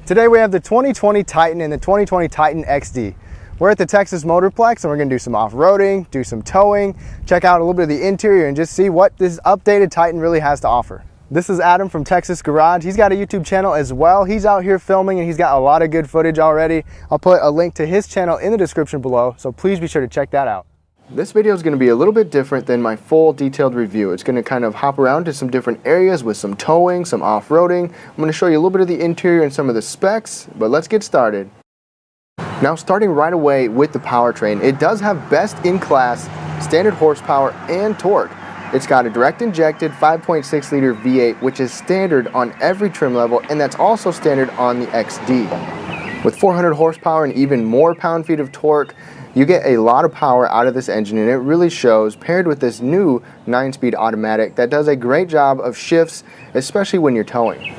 Today we have the 2020 Titan and the 2020 Titan XD. We're at the Texas Motorplex and we're going to do some off-roading, do some towing, check out a little bit of the interior and just see what this updated Titan really has to offer. This is Adam from Texas Garage. He's got a YouTube channel as well. He's out here filming and he's got a lot of good footage already. I'll put a link to his channel in the description below, so please be sure to check that out. This video is going to be a little bit different than my full detailed review. It's going to kind of hop around to some different areas with some towing, some off-roading. I'm going to show you a little bit of the interior and some of the specs, but let's get started. Now, starting right away with the powertrain, it does have best-in-class standard horsepower and torque. It's got a direct injected 5.6 liter V8, which is standard on every trim level, and that's also standard on the XD. With 400 horsepower and even more pound-feet of torque, you get a lot of power out of this engine, and it really shows, paired with this new 9-speed automatic that does a great job of shifts, especially when you're towing.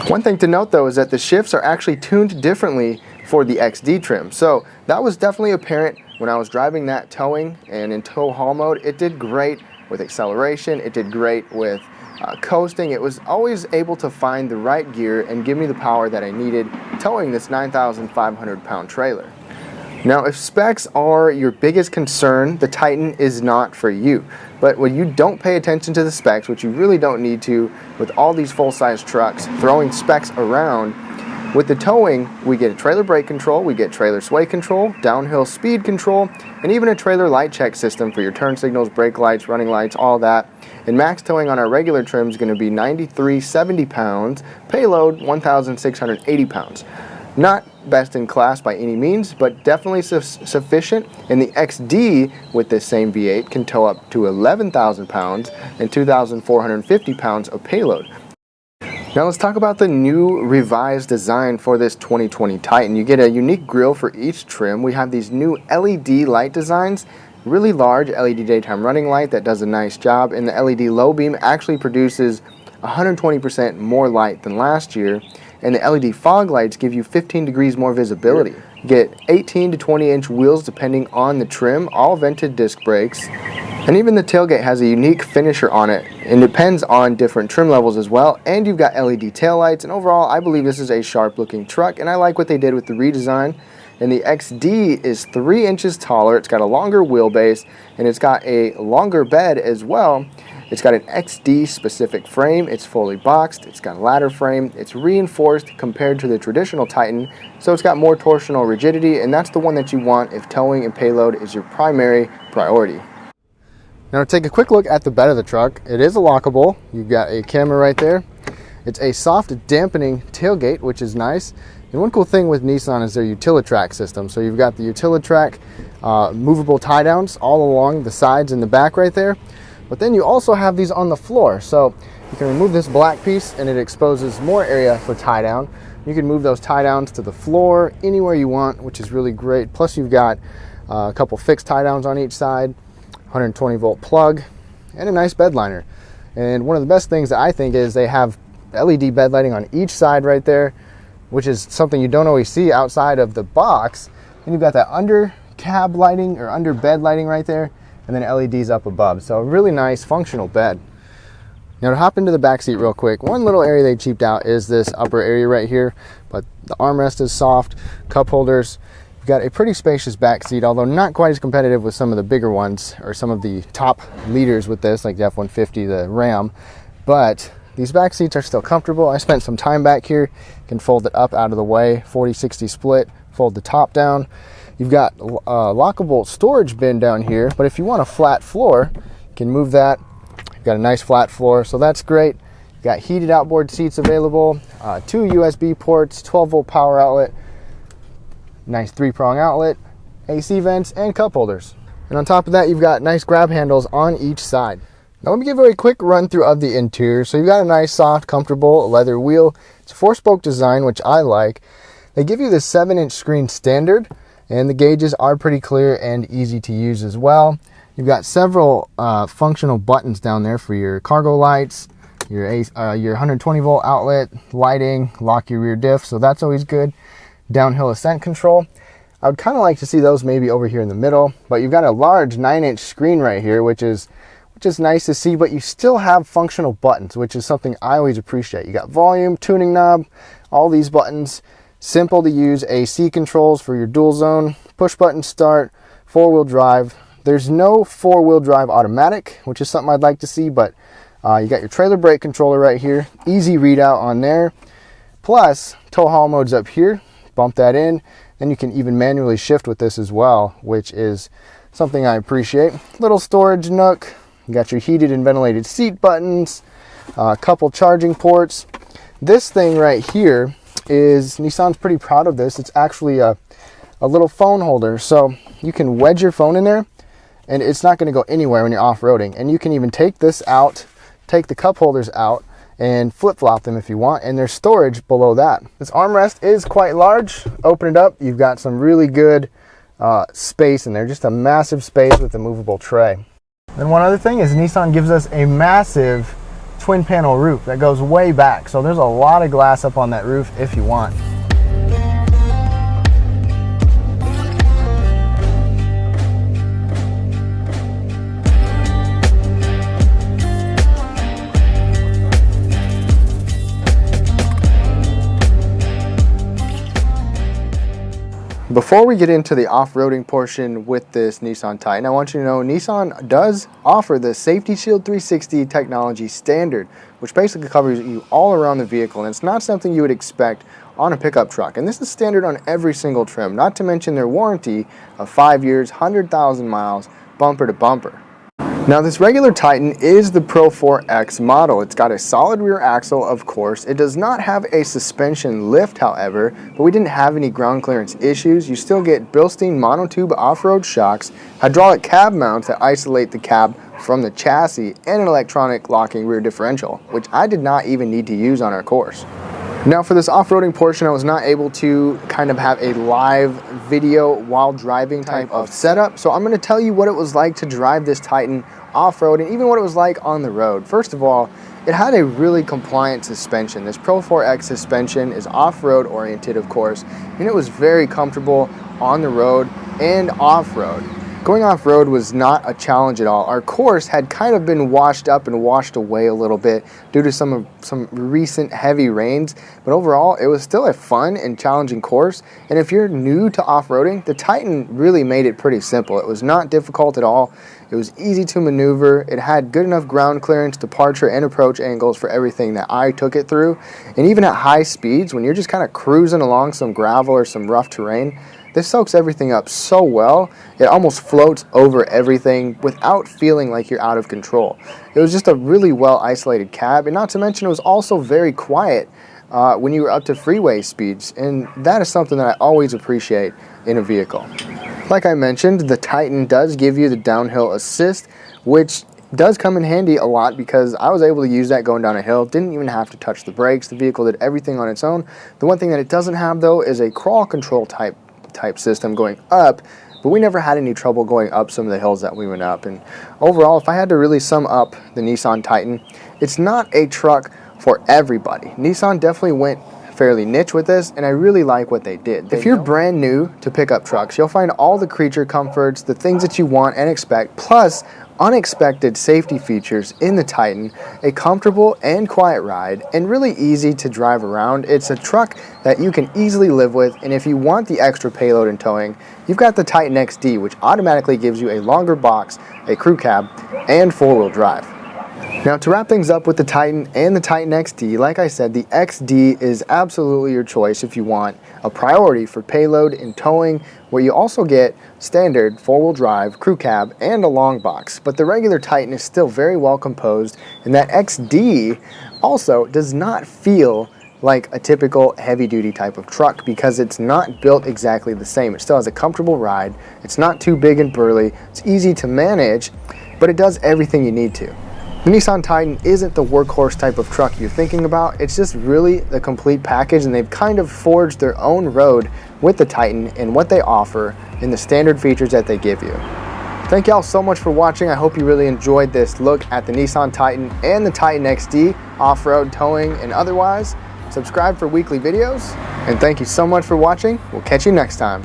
One thing to note though is that the shifts are actually tuned differently for the XD trim, so that was definitely apparent when I was driving that towing, and in tow haul mode it did great with acceleration, it did great with coasting. It was always able to find the right gear and give me the power that I needed towing this 9,500 pound trailer. Now, if specs are your biggest concern, the Titan is not for you. But when you don't pay attention to the specs, which you really don't need to with all these full-size trucks throwing specs around, with the towing, we get a trailer brake control, we get trailer sway control, downhill speed control, and even a trailer light check system for your turn signals, brake lights, running lights, all that. And max towing on our regular trim is going to be 9,370 pounds, payload 1,680 pounds. Not best in class by any means, but definitely sufficient. And the XD with this same V8 can tow up to 11,000 pounds and 2,450 pounds of payload. Now let's talk about the new revised design for this 2020 Titan. You get a unique grille for each trim. We have these new LED light designs, really large LED daytime running light that does a nice job, and the LED low beam actually produces 120% more light than last year. And the LED fog lights give you 15 degrees more visibility. You get 18 to 20 inch wheels depending on the trim, all vented disc brakes, and even the tailgate has a unique finisher on it, and depends on different trim levels as well. And you've got LED taillights, and overall I believe this is a sharp looking truck, and I like what they did with the redesign. And the XD is 3 inches taller, it's got a longer wheelbase, and it's got a longer bed as well. It's got an XD specific frame, it's fully boxed, it's got a ladder frame, it's reinforced compared to the traditional Titan, so it's got more torsional rigidity, and that's the one that you want if towing and payload is your primary priority. Now to take a quick look at the bed of the truck, it is a lockable. You've got a camera right there. It's a soft dampening tailgate, which is nice. And one cool thing with Nissan is their Utilitrack system. So you've got the Utilitrack movable tie downs all along the sides and the back right there. But then you also have these on the floor, so you can remove this black piece and it exposes more area for tie down. You can move those tie downs to the floor anywhere you want, which is really great. Plus you've got a couple fixed tie downs on each side, 120 volt plug, and a nice bed liner. And one of the best things that I think is they have LED bed lighting on each side right there, which is something you don't always see outside of the box. And you've got that under cab lighting or under bed lighting right there, and then LEDs up above. So a really nice functional bed. Now to hop into the back seat real quick, one little area they cheaped out is this upper area right here, but the armrest is soft, cup holders. You've got a pretty spacious back seat, although not quite as competitive with some of the bigger ones or some of the top leaders with this, like the F-150, the Ram, but these back seats are still comfortable. I spent some time back here. You can fold it up out of the way, 40-60 split, fold the top down. You've got a lockable storage bin down here, but if you want a flat floor, you can move that. You've got a nice flat floor, so that's great. You've got heated outboard seats available, 2 USB ports, 12 volt power outlet, nice 3-prong outlet, AC vents, and cup holders. And on top of that, you've got nice grab handles on each side. Now let me give you a quick run through of the interior. So you've got a nice, soft, comfortable leather wheel. It's a 4-spoke design, which I like. They give you the 7-inch screen standard, and the gauges are pretty clear and easy to use as well. You've got several functional buttons down there for your cargo lights, your 120 volt outlet, lighting, lock your rear diff, so that's always good. Downhill ascent control. I would kind of like to see those maybe over here in the middle, but you've got a large 9-inch screen right here, which is which is nice to see, but you still have functional buttons, which is something I always appreciate. You got volume, tuning knob, all these buttons, simple to use AC controls for your dual zone, push button start, 4-wheel drive. There's no 4-wheel drive automatic, which is something I'd like to see, but you got your trailer brake controller right here, easy readout on there, plus tow haul mode's up here, bump that in, then you can even manually shift with this as well, which is something I appreciate. Little storage nook, you got your heated and ventilated seat buttons, a couple charging ports. This thing right here is, Nissan's pretty proud of this, it's actually a little phone holder, so you can wedge your phone in there and it's not going to go anywhere when you're off-roading. And you can even take this out, take the cup holders out and flip-flop them if you want, and there's storage below that. This armrest is quite large. Open it up, you've got some really good space in there, just a massive space with a movable tray. And one other thing is Nissan gives us a massive twin panel roof that goes way back, so there's a lot of glass up on that roof if you want. Before we get into the off-roading portion with this Nissan Titan, I want you to know Nissan does offer the Safety Shield 360 technology standard, which basically covers you all around the vehicle, and it's not something you would expect on a pickup truck. And this is standard on every single trim, not to mention their warranty of 5 years, 100,000 miles, bumper to bumper. Now this regular Titan is the Pro 4X model. It's got a solid rear axle, of course. It does not have a suspension lift, however, but we didn't have any ground clearance issues. You still get Bilstein monotube off-road shocks, hydraulic cab mounts that isolate the cab from the chassis, and an electronic locking rear differential, which I did not even need to use on our course. Now for this off-roading portion, I was not able to kind of have a live video while driving type of setup, so I'm going to tell you what it was like to drive this Titan off-road and even what it was like on the road. First of all, it had a really compliant suspension. This Pro 4X suspension is off-road oriented, of course, and it was very comfortable on the road and off-road. Going off-road was not a challenge at all. Our course had kind of been washed up and washed away a little bit due to some recent heavy rains, but overall it was still a fun and challenging course. And if you're new to off-roading, the Titan really made it pretty simple. It was not difficult at all. It was easy to maneuver. It had good enough ground clearance, departure, and approach angles for everything that I took it through. And even at high speeds, when you're just kind of cruising along some gravel or some rough terrain, this soaks everything up so well, it almost floats over everything without feeling like you're out of control. It was just a really well isolated cab, and not to mention it was also very quiet when you were up to freeway speeds, and that is something that I always appreciate in a vehicle. Like I mentioned, the Titan does give you the downhill assist, which does come in handy a lot because I was able to use that going down a hill, didn't even have to touch the brakes. The vehicle did everything on its own. The one thing that it doesn't have though is a crawl control type system going up, but we never had any trouble going up some of the hills that we went up. And overall, if I had to really sum up the Nissan Titan, it's not a truck for everybody. Nissan definitely went fairly niche with this, and I really like what they did. If you're brand new to pickup trucks, you'll find all the creature comforts, the things that you want and expect, plus unexpected safety features in the Titan, a comfortable and quiet ride, and really easy to drive around. It's a truck that you can easily live with, and if you want the extra payload and towing, you've got the Titan XD, which automatically gives you a longer box, a crew cab, and 4-wheel drive. Now to wrap things up with the Titan and the Titan XD, like I said, the XD is absolutely your choice if you want a priority for payload and towing, where you also get standard 4-wheel drive, crew cab, and a long box. But the regular Titan is still very well composed, and that XD also does not feel like a typical heavy-duty type of truck because it's not built exactly the same. It still has a comfortable ride, it's not too big and burly, it's easy to manage, but it does everything you need to. The Nissan Titan isn't the workhorse type of truck you're thinking about. It's just really the complete package, and they've kind of forged their own road with the Titan and what they offer and the standard features that they give you. Thank y'all so much for watching. I hope you really enjoyed this look at the Nissan Titan and the Titan XD, off-road, towing, and otherwise. Subscribe for weekly videos, and thank you so much for watching. We'll catch you next time.